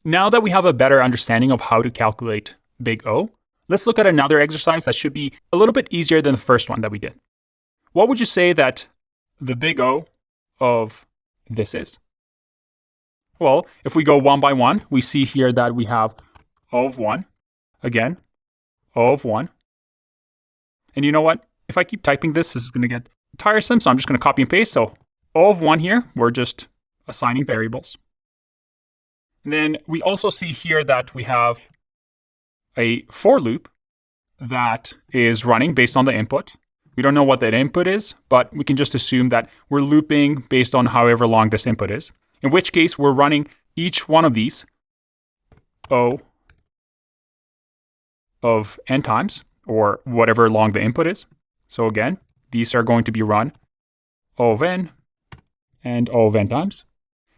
Now that we have a better understanding of how to calculate big O, let's look at another exercise that should be a little bit easier than the first one that we did. What would you say that the big O of this is? Well, if we go one by one, we see here that we have O of 1, again, O of 1. And you know what? If I keep typing this is going to get tiresome, so I'm just going to copy and paste. So O of 1 here, we're just assigning variables. And then we also see here that we have a for loop that is running based on the input. We don't know what that input is, but we can just assume that we're looping based on however long this input is. In which case, we're running each one of these O of n times, or whatever long the input is. So again, these are going to be run O of n and O of n times.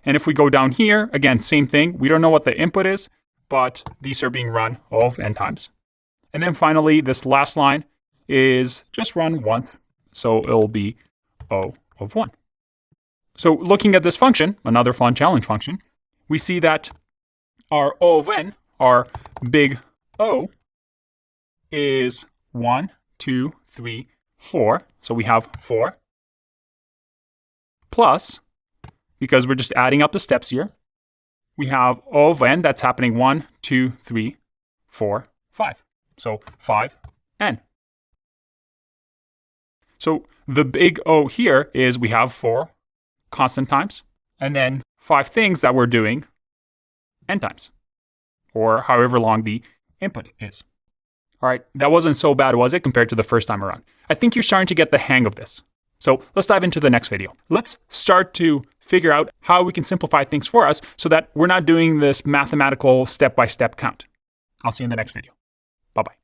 And if we go down here, again, same thing. We don't know what the input is, but these are being run O of n times. And then finally, this last line is just run once. So it'll be O of 1. So looking at this function, another fun challenge function, we see that our O of n, our big O, is 1, 2, 3, 4. So we have 4 plus, because we're just adding up the steps here, we have O of n that's happening 1, 2, 3, 4, 5. So 5n. So the big O here is we have 4 constant times, and then 5 things that we're doing n times, or however long the input is. All right, that wasn't so bad, was it, compared to the first time around? I think you're starting to get the hang of this. So let's dive into the next video. Let's start to figure out how we can simplify things for us so that we're not doing this mathematical step-by-step count. I'll see you in the next video. Bye-bye.